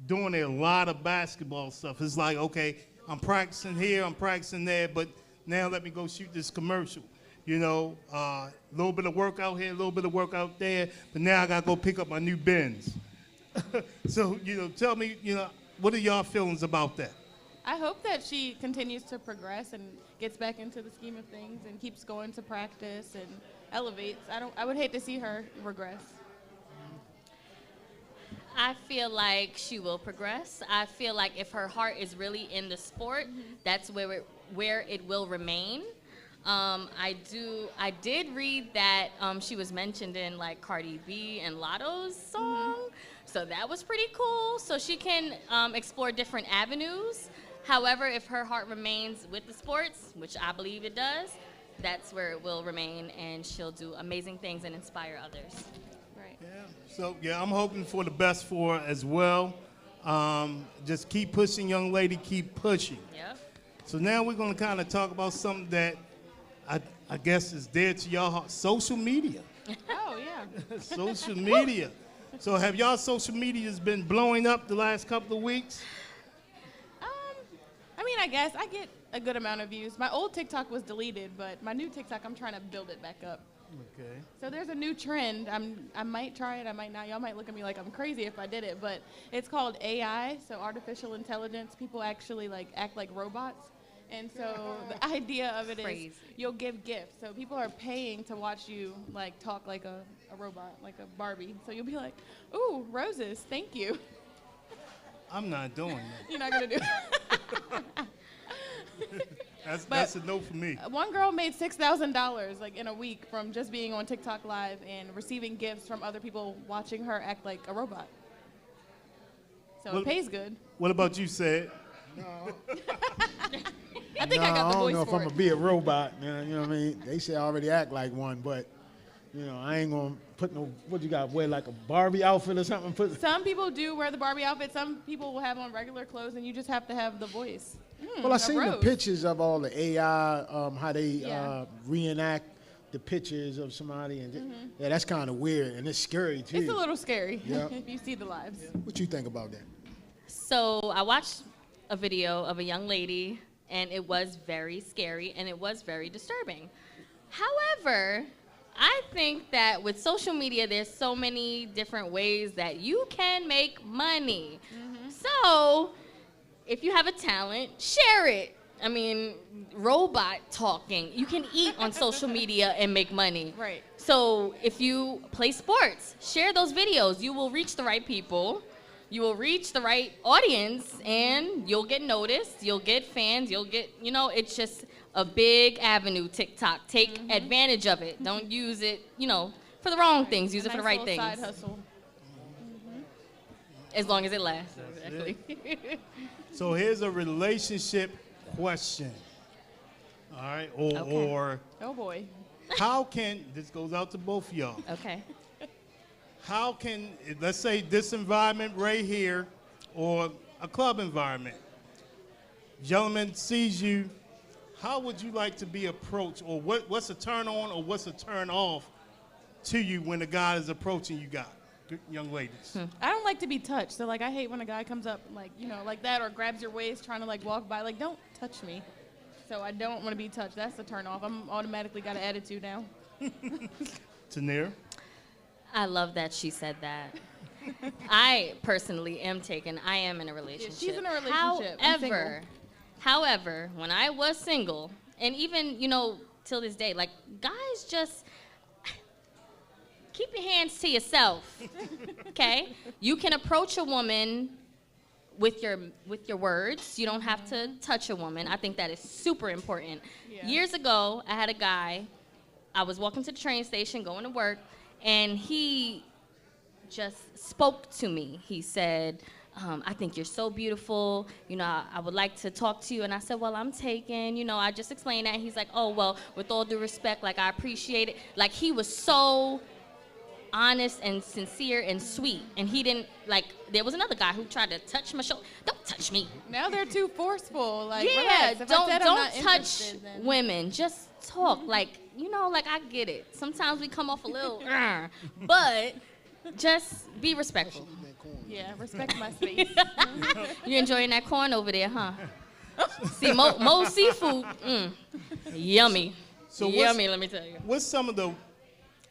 doing a lot of basketball stuff? It's like, okay, I'm practicing here, I'm practicing there, but now let me go shoot this commercial. A little bit of workout here, a little bit of workout there, but now I got to go pick up my new Benz. So, tell me, what are y'all feelings about that? I hope that she continues to progress and gets back into the scheme of things and keeps going to practice and elevates. I would hate to see her regress. I feel like she will progress. I feel like if her heart is really in the sport, that's where it will remain. I did read that she was mentioned in like Cardi B and Lotto's song, so that was pretty cool. So she can explore different avenues. However, if her heart remains with the sports, which I believe it does, that's where it will remain, and she'll do amazing things and inspire others. Right. Yeah. So, yeah, I'm hoping for the best for her as well. Just keep pushing, young lady, keep pushing. Yep. So now we're going to kind of talk about something that I guess is dear to y'all heart, social media. Oh, yeah. Social media. So have y'all social medias been blowing up the last couple of weeks? I guess I get a good amount of views. My old TikTok was deleted, but my new TikTok, I'm trying to build it back up. Okay. So there's a new trend. I might try it, I might not. Y'all might look at me like I'm crazy if I did it, but it's called AI, so artificial intelligence. People actually act like robots. And so the idea of it is you'll give gifts. So people are paying to watch you talk like a robot, like a Barbie. So you'll be like, ooh, roses, thank you. I'm not doing that. You're not gonna do it. That's a no for me. One girl made $6,000 in a week from just being on TikTok Live and receiving gifts from other people watching her act like a robot. So it pays good. What about you, Sid? No. I think I got the don't voice know if for I'm it. gonna be a robot. You know what I mean? They say I already act like one, but I ain't gonna put no. What you got? Wear like a Barbie outfit or something? Some people do wear the Barbie outfit. Some people will have on regular clothes, and you just have to have the voice. Well, I seen the Rose. pictures of all the AI, how they Yeah. reenact the pictures of somebody, and yeah, that's kind of weird and it's scary too. It's a little scary Yeah. if you see the lives. What you think about that? So I watched a video of a young lady, and it was very scary and it was very disturbing. However, I think that with social media, there's so many different ways that you can make money. So if you have a talent, share it. I mean, robot talking. You can eat on social media and make money. Right. So if you play sports, share those videos. You will reach the right people. You will reach the right audience, and you'll get noticed. You'll get fans. You'll get, it's just a big avenue, TikTok. Take advantage of it. Don't use it, for the wrong things. Use it for the right things. Side hustle. As long as it lasts. Exactly. So here's a relationship question. All right, or Oh boy. how can this goes out to both of y'all? Okay. How can, let's say this environment right here or a club environment, gentleman sees you, how would you like to be approached, or what's a turn on or what's a turn off to you when a guy is approaching you guys, young ladies? I don't like to be touched. So like I hate when a guy comes up like that or grabs your waist trying to like walk by. Like don't touch me. So I don't want to be touched. That's a turn off. I'm automatically got an attitude now. Tanir? I love that she said that. I personally am taken. I am in a relationship. she's in a relationship. I'm single. However, when I was single, and even, till this day, like, guys just keep your hands to yourself, okay? You can approach a woman with your words. You don't have to touch a woman. I think that is super important. Yeah. Years ago, I had a guy, I was walking to the train station, going to work, and he just spoke to me. He said, I think you're so beautiful. I would like to talk to you. And I said, well, I'm taken. I just explained that. He's like, oh, well, with all due respect, like, I appreciate it. Like, he was so honest and sincere and sweet. And he didn't, like, there was another guy who tried to touch my shoulder. Don't touch me. Now they're too forceful. Like Yeah, relax. If I don't said I'm not touch interested, then- women. Just talk. Like, like, I get it. Sometimes we come off a little, but just be respectful. Yeah, respect my space. You enjoying that corn over there, huh? See, Mo seafood, yummy. So Yummy, let me tell you. What's some of the,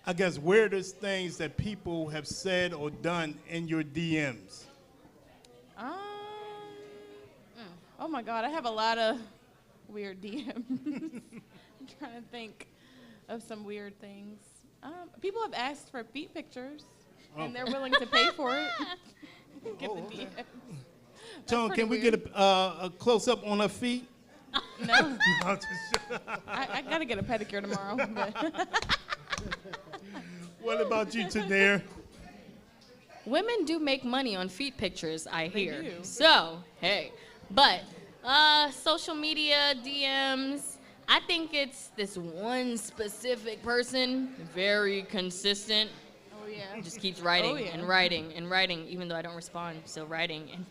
I guess, weirdest things that people have said or done in your DMs? Oh my God, I have a lot of weird DMs. I'm trying to think of some weird things. People have asked for feet pictures, and they're willing to pay for it. Get the DM. Tone, pretty can we weird. get a close-up on her feet? No. I gotta get a pedicure tomorrow. But What about you, Tanir? Women do make money on feet pictures, I hear. do. So, hey. But social media, DMs, I think it's this one specific person, very consistent, oh yeah. just keeps writing Oh, yeah. and writing and writing, even though I don't respond, still writing. And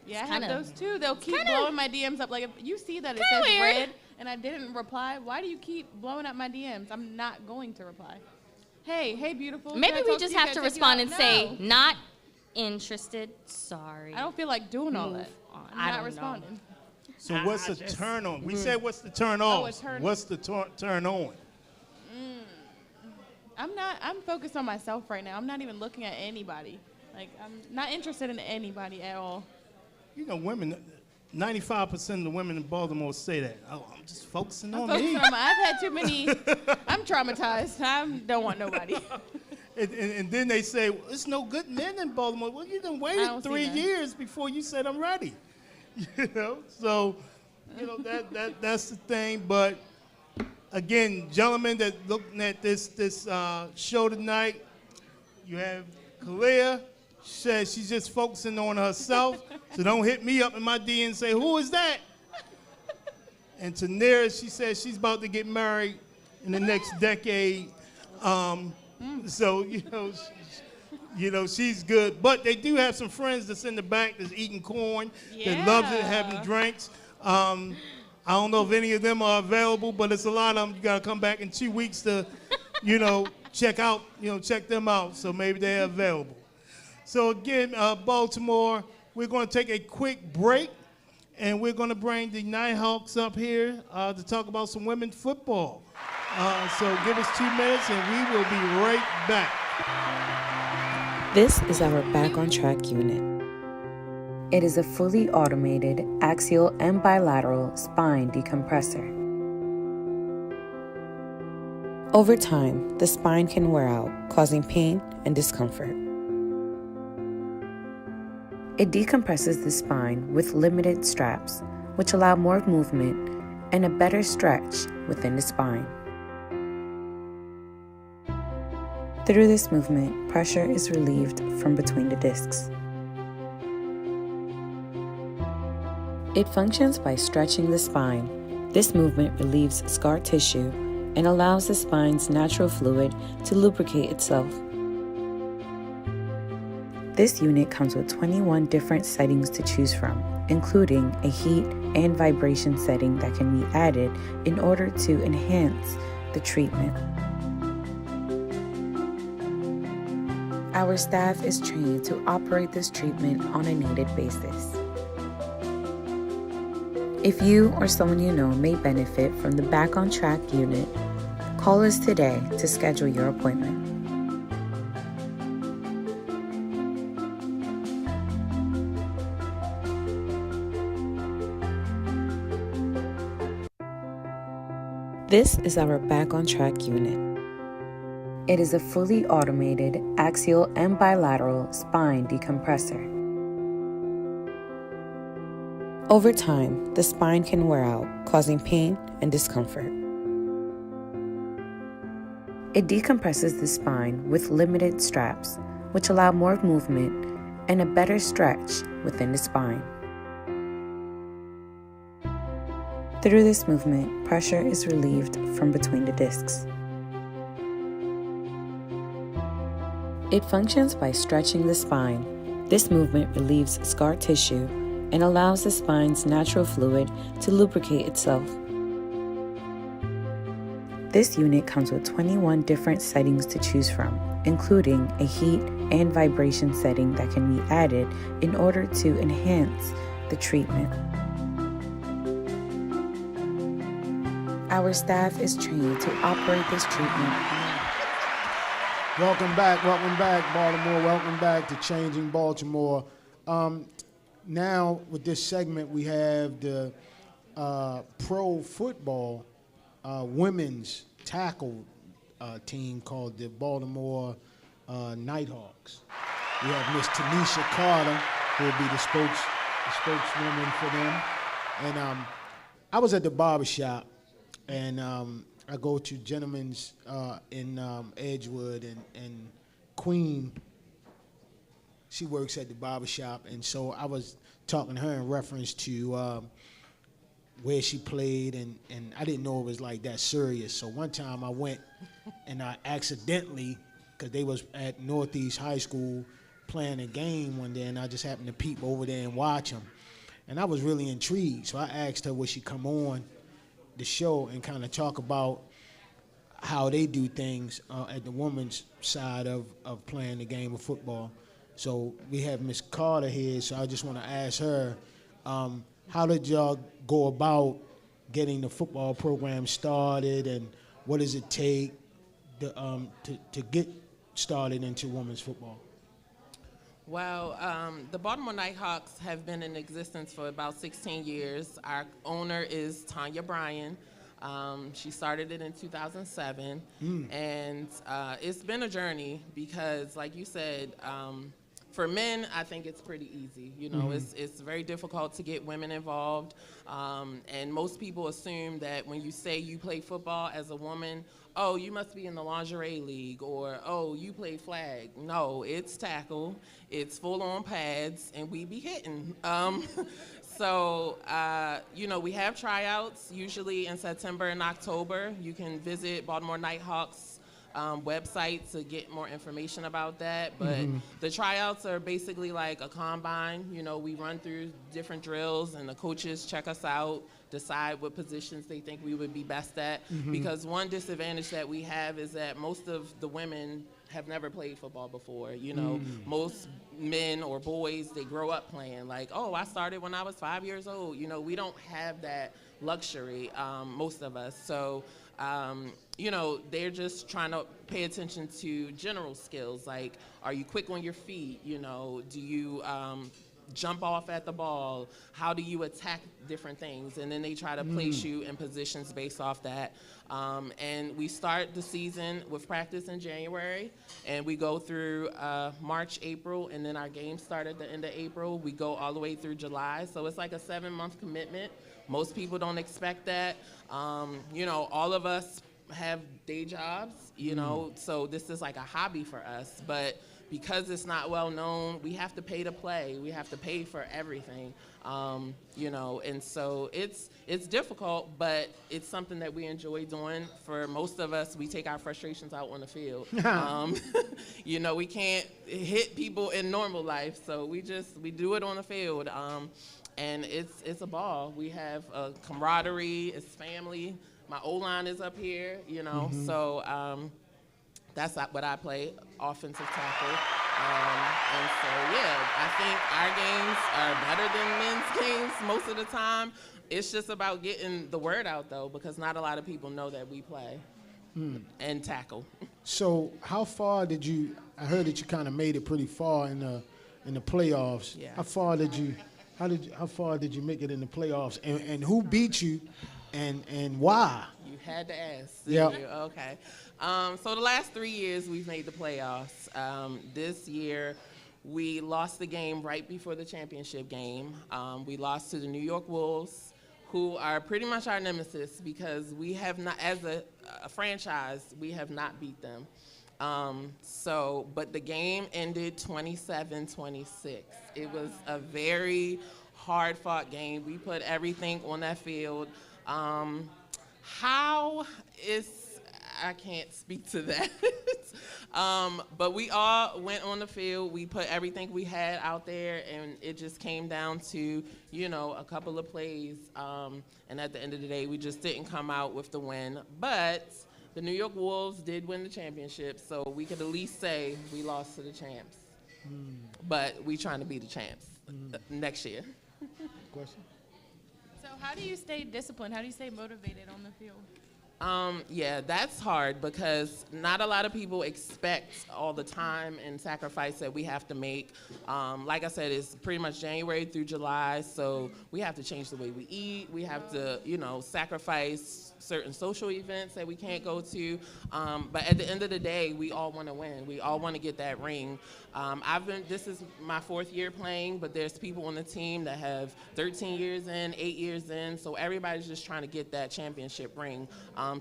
Yeah, I it's have kinda- those too. They'll keep kinda- blowing my DMs up. Like if you see that it Kinda says weird. red and I didn't reply, why do you keep blowing up my DMs? I'm not going to reply. Hey, beautiful. can I Maybe we talk just you? have Can to I take you respond out? and No. say, not interested, sorry. I don't feel like doing all Move that. on. I'm I not don't know. responding. So what's the turn on? We said what's the turn Oh, off. a turn- What's the turn on? I'm focused on myself right now. I'm not even looking at anybody. Like I'm not interested in anybody at all. Women, 95% of the women in Baltimore say that. Oh, I'm just focusing on Focusing me. on I've had too many. I'm traumatized. I don't want nobody. And then they say, well, it's no good men in Baltimore. Well, you done I waited don't see 3 that. years before you said I'm ready. So, that's the thing. But again, gentlemen that looking at this show tonight, you have Kalia. Says she's just focusing on herself. So don't hit me up in my DM and say, who is that? And Tanera, she says she's about to get married in the next decade. So, she's good. But they do have some friends that's in the back that's eating corn, that loves it, having drinks. I don't know if any of them are available, but it's a lot of them. You got to come back in 2 weeks to, check them out. So maybe they're available. So again, Baltimore, we're going to take a quick break, and we're going to bring the Nighthawks up here to talk about some women's football. So give us 2 minutes, and we will be right back. This is our Back on Track unit. It is a fully automated axial and bilateral spine decompressor. Over time, the spine can wear out, causing pain and discomfort. It decompresses the spine with limited straps, which allow more movement and a better stretch within the spine. Through this movement, pressure is relieved from between the discs. It functions by stretching the spine. This movement relieves scar tissue and allows the spine's natural fluid to lubricate itself. This unit comes with 21 different settings to choose from, including a heat and vibration setting that can be added in order to enhance the treatment. Our staff is trained to operate this treatment on a needed basis. If you or someone you know may benefit from the Back on Track unit, call us today to schedule your appointment. This is our Back on Track unit. It is a fully automated axial and bilateral spine decompressor. Over time, the spine can wear out, causing pain and discomfort. It decompresses the spine with limited straps, which allow more movement and a better stretch within the spine. Through this movement, pressure is relieved from between the discs. It functions by stretching the spine. This movement relieves scar tissue and allows the spine's natural fluid to lubricate itself. This unit comes with 21 different settings to choose from, including a heat and vibration setting that can be added in order to enhance the treatment. Our staff is trained to operate this treatment. Welcome back, Baltimore. Welcome back to Changing Baltimore. Now, with this segment, we have the pro football women's tackle team called the Baltimore Nighthawks. We have Miss Tanisha Carter, who will be the spokeswoman for them. And I was at the barbershop, and I go to Gentleman's in Edgewood, and Queen, she works at the barbershop, and so I was talking to her in reference to where she played, and I didn't know it was like that serious. So one time I went, and I accidentally, because they was at Northeast High School playing a game one day, and I just happened to peep over there and watch them. And I was really intrigued, so I asked her would she come on the show and kind of talk about how they do things at the women's side of playing the game of football. So we have Miss Carter here, so I just want to ask her, how did y'all go about getting the football program started, and what does it take to get started into women's football? Well, the Baltimore Nighthawks have been in existence for about 16 years. Our owner is Tanya Bryan. She started it in 2007, and it's been a journey because, like you said, For men, I think it's pretty easy. You know, it's very difficult to get women involved. And most people assume that when you say you play football as a woman, oh, you must be in the lingerie league, or, oh, you play flag. No, it's tackle, it's full-on pads, and we be hitting. So, you know, we have tryouts usually in September and October. You can visit Baltimore Nighthawks website to get more information about that. But the tryouts are basically like a combine. You know, we run through different drills, and the coaches check us out, decide what positions they think we would be best at. Because one disadvantage that we have is that most of the women have never played football before. You know, most men or boys, they grow up playing. Like, oh, I started when I was 5 years old. You know, we don't have that luxury, most of us. So, you know, they're just trying to pay attention to general skills. Like, are you quick on your feet? You know, do you jump off at the ball? How do you attack different things? And then they try to place you in positions based off that. And we start the season with practice in January, and we go through March, April, and then our games start at the end of April. We go all the way through July. So it's like a 7-month commitment. Most people don't expect that. You know, all of us have day jobs, you know, so this is like a hobby for us. But because it's not well known, we have to pay to play. We have to pay for everything, you know, and so it's difficult, but it's something that we enjoy doing. For most of us, we take our frustrations out on the field. You know, we can't hit people in normal life, so we do it on the field. And it's a ball. We have a camaraderie, it's family. My O-line is up here, you know, so that's what I play, offensive tackle. And so, yeah, I think our games are better than men's games most of the time. It's just about getting the word out, though, because not a lot of people know that we play and tackle. So how far did you, I heard that you kind of made it pretty far in the playoffs. Yeah. How far did you make it in the playoffs? And who beat you and why? You had to ask. Yeah. Okay. So the last 3 years we've made the playoffs. This year we lost the game right before the championship game. We lost to the New York Wolves, who are pretty much our nemesis because we have not, as a franchise, we have not beat them. But the game ended 27-26. It was a very hard-fought game. We put everything on that field. I can't speak to that. But we all went on the field. We put everything we had out there, and it just came down to, you know, a couple of plays. And at the end of the day, we just didn't come out with the win. But the New York Wolves did win the championship, so we could at least say we lost to the champs. But we trying to be the champs next year. Question? So how do you stay disciplined? How do you stay motivated on the field? Yeah, that's hard because not a lot of people expect all the time and sacrifice that we have to make. Like I said, it's pretty much January through July, so we have to change the way we eat. We have to, you know, sacrifice certain social events that we can't go to. But at the end of the day, we all want to win. We all want to get that ring. This is my 4th year playing, but there's people on the team that have 13 years in, 8 years in, so everybody's just trying to get that championship ring.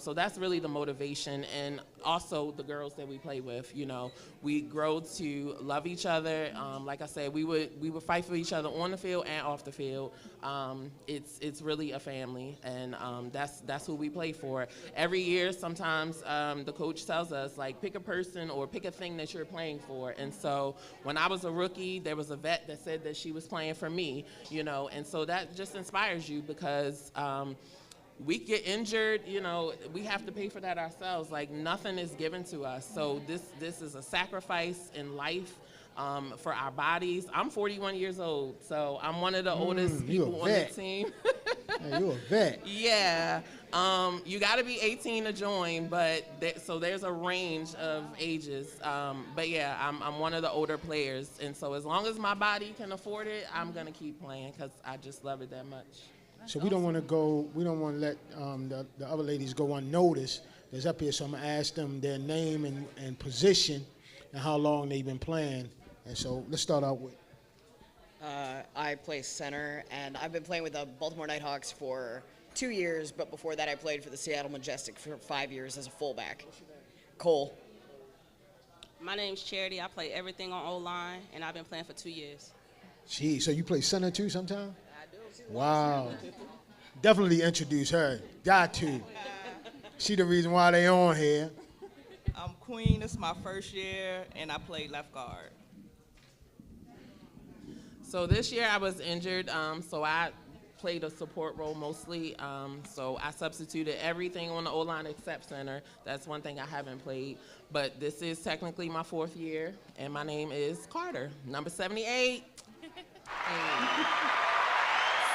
So that's really the motivation, and also the girls that we play with. You know, we grow to love each other. Like I said, we would fight for each other on the field and off the field. It's really a family, and that's who we play for. Every year, sometimes the coach tells us, like, pick a person or pick a thing that you're playing for. And so when I was a rookie, there was a vet that said that she was playing for me. You know, and so that just inspires you because. We get injured, you know, we have to pay for that ourselves. Like, nothing is given to us. So this is a sacrifice in life for our bodies. I'm 41 years old, so I'm one of the oldest people on the team. Hey, you a vet. Yeah. You got to be 18 to join, but so there's a range of ages. But yeah, I'm one of the older players, and so as long as my body can afford it, I'm gonna keep playing because I just love it that much. So we don't want to let the other ladies go unnoticed. That's up here, so I'm going to ask them their name and position and how long they've been playing And so let's start out with. I play center, and I've been playing with the Baltimore Nighthawks for 2 years, but before that I played for the Seattle Majestic for 5 years as a fullback. Cole. My name's Charity. I play everything on O-line, and I've been playing for 2 years. Gee, so you play center too sometime? I do. Wow. Definitely introduce her. Got to. She the reason why they on here. I'm Queen. This is my first year, and I play left guard. So this year I was injured, so I played a support role mostly. So I substituted everything on the O-line except center. That's one thing I haven't played. But this is technically my 4th year, and my name is Carter, number 78.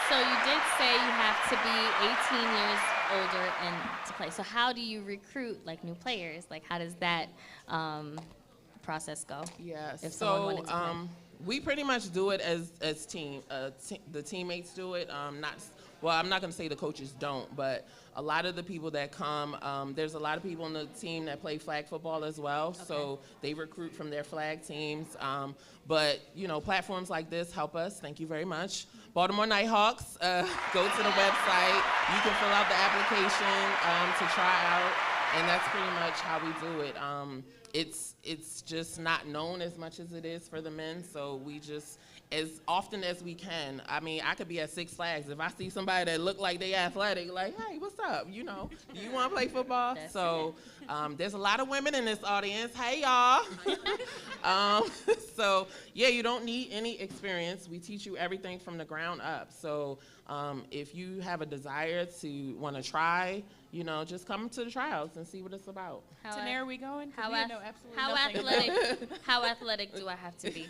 So you did say you have to be 18 years older and to play. So how do you recruit like new players? Like how does that process go? Yeah. If someone wanted to play? We pretty much do it as team. The teammates do it. I'm not going to say the coaches don't, but a lot of the people that come, there's a lot of people on the team that play flag football as well, okay. So they recruit from their flag teams. But, you know, platforms like this help us. Thank you very much. Baltimore Nighthawks, go to the website. You can fill out the application to try out, and that's pretty much how we do it. It's just not known as much as it is for the men, so we just, as often as we can. I mean, I could be at Six Flags. If I see somebody that look like they athletic, like, hey, what's up? You know, do you want to play football? So there's a lot of women in this audience. Hey, y'all. So, yeah, you don't need any experience. We teach you everything from the ground up. So if you have a desire to want to try, you know, just come to the tryouts and see what it's about. Tanner, are we going? How athletic do I have to be?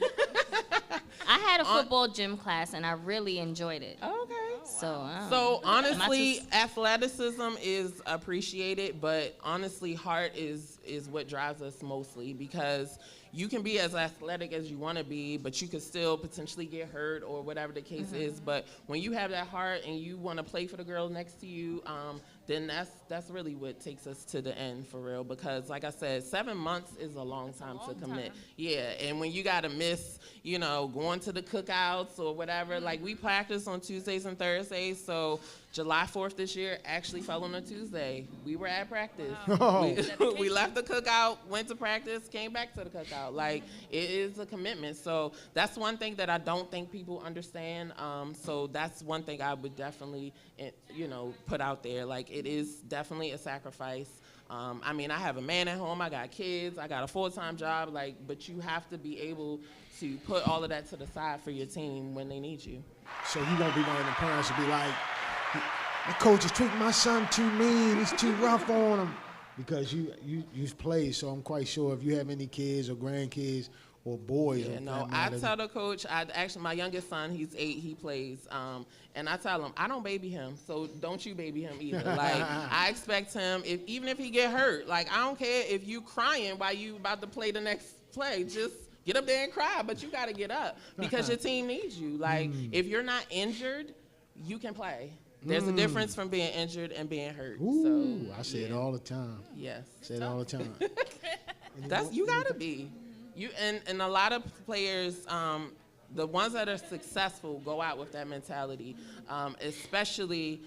I had a football gym class and I really enjoyed it. Okay. So honestly, athleticism is appreciated, but honestly, heart is what drives us mostly, because you can be as athletic as you want to be, but you could still potentially get hurt or whatever the case is. But when you have that heart and you want to play for the girl next to you, then that's really what takes us to the end for real. Because like I said, 7 months is a long time to commit. Yeah, and when you got to miss, you know, going to the cookouts or whatever, like we practice on Tuesdays and Thursdays, so July 4th this year actually fell on a Tuesday. We were at practice. We left the cookout, went to practice, came back to the cookout. Like, it is a commitment. So that's one thing that I don't think people understand. So that's one thing I would definitely, you know, put out there. Like, it is definitely a sacrifice. I mean, I have a man at home, I got kids, I got a full-time job, like, but you have to be able to put all of that to the side for your team when they need you. So you won't be one of the parents to be like, the coach is treating my son too mean, he's too rough on him. Because you've played, so I'm quite sure if you have any kids or grandkids or boys. Yeah, no, I tell the coach, actually, my youngest son, he's 8, he plays, and I tell him, I don't baby him, so don't you baby him either. Like, I expect him, even if he get hurt, like, I don't care if you crying while you about to play the next play, just get up there and cry, but you got to get up because your team needs you. Like, if you're not injured, you can play. There's a difference from being injured and being hurt. Ooh, so, I say it all the time. Yes. Say it all the time. You gotta be. And a lot of players, the ones that are successful go out with that mentality, especially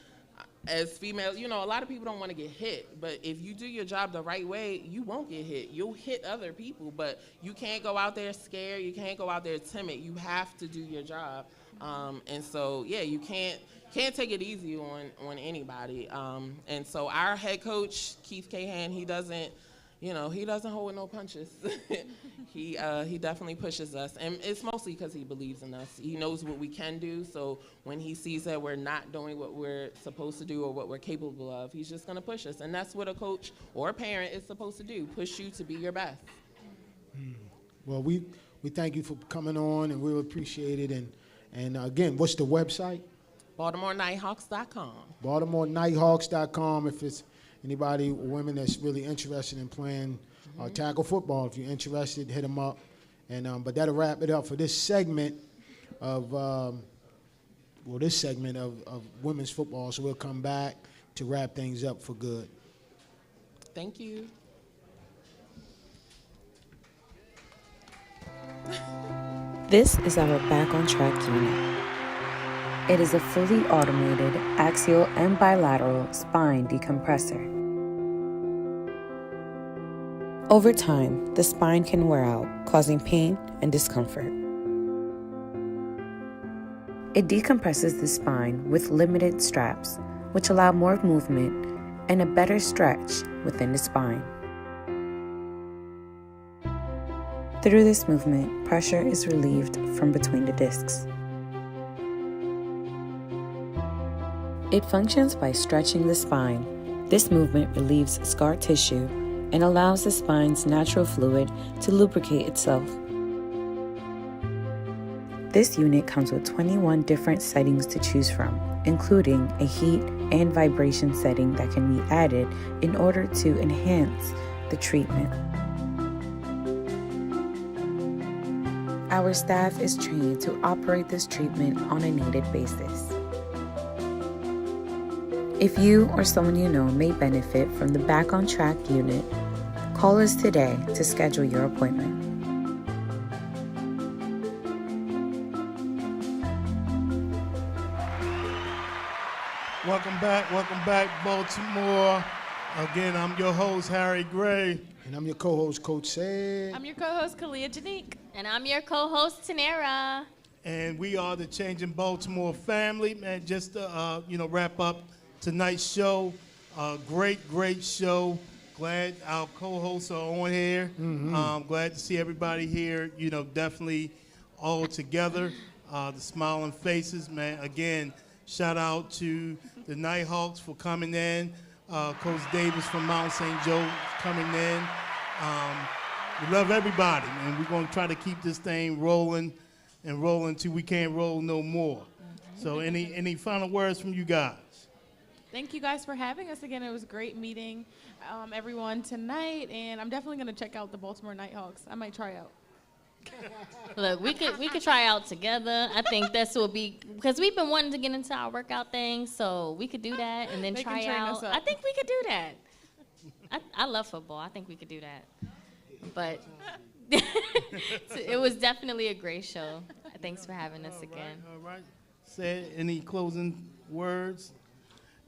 as females. You know, a lot of people don't want to get hit, but if you do your job the right way, you won't get hit. You'll hit other people, but you can't go out there scared. You can't go out there timid. You have to do your job. And so, yeah, you can't take it easy on anybody. And so our head coach, Keith Cahan, he doesn't hold no punches. He definitely pushes us, and it's mostly because he believes in us. He knows what we can do, so when he sees that we're not doing what we're supposed to do or what we're capable of, he's just going to push us. And that's what a coach or a parent is supposed to do, push you to be your best. Well, we thank you for coming on, and we appreciate it. And again, what's the website? BaltimoreNighthawks.com. BaltimoreNighthawks.com. If it's anybody, women that's really interested in playing tackle football, if you're interested, hit them up. And but that'll wrap it up for this segment of women's football. So we'll come back to wrap things up for good. Thank you. This is our Back on Track unit. It is a fully automated axial and bilateral spine decompressor. Over time, the spine can wear out, causing pain and discomfort. It decompresses the spine with limited straps, which allow more movement and a better stretch within the spine. Through this movement, pressure is relieved from between the discs. It functions by stretching the spine. This movement relieves scar tissue and allows the spine's natural fluid to lubricate itself. This unit comes with 21 different settings to choose from, including a heat and vibration setting that can be added in order to enhance the treatment. Our staff is trained to operate this treatment on a needed basis. If you or someone you know may benefit from the Back on Track unit, call us today to schedule your appointment. Welcome back, Baltimore. Again, I'm your host, Harry Gray. And I'm your co-host, Coach Said. I'm your co-host, Kalia Janique. And I'm your co-host, Tanera. And we are the Changing Baltimore family. Man, just to wrap up tonight's show. Great show. Glad our co-hosts are on here. Glad to see everybody here, definitely all together. The smiling faces, man. Again, shout out to the Nighthawks for coming in. Coach Davis from Mount St. Joe coming in. We love everybody, and we're going to try to keep this thing rolling till we can't roll no more. So any final words from you guys? Thank you guys for having us again. It was great meeting everyone tonight, and I'm definitely going to check out the Baltimore Nighthawks. I might try out. Look, we could try out together. I think this will be, because we've been wanting to get into our workout thing, so we could do that and then They try can train out. us up. I think we could do that. I love football. I think we could do that. But it was definitely a great show. Thanks for having us again. All right. Said, any closing words?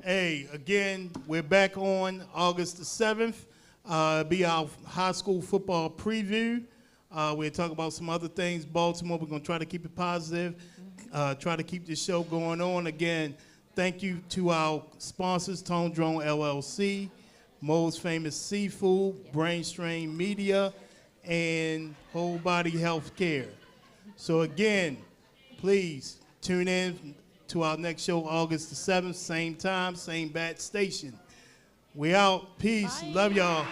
Hey, again, we're back on August the 7th. Be our high school football preview. We'll talk about some other things. Baltimore, we're going to try to keep it positive, try to keep this show going on. Again, thank you to our sponsors, Tone Drone LLC, Mo's Famous Seafood, Brain Strain Media, and Whole Body Health Care. So again, please tune in to our next show, August the 7th, same time, same bat station. We out. Peace. Bye. Love y'all.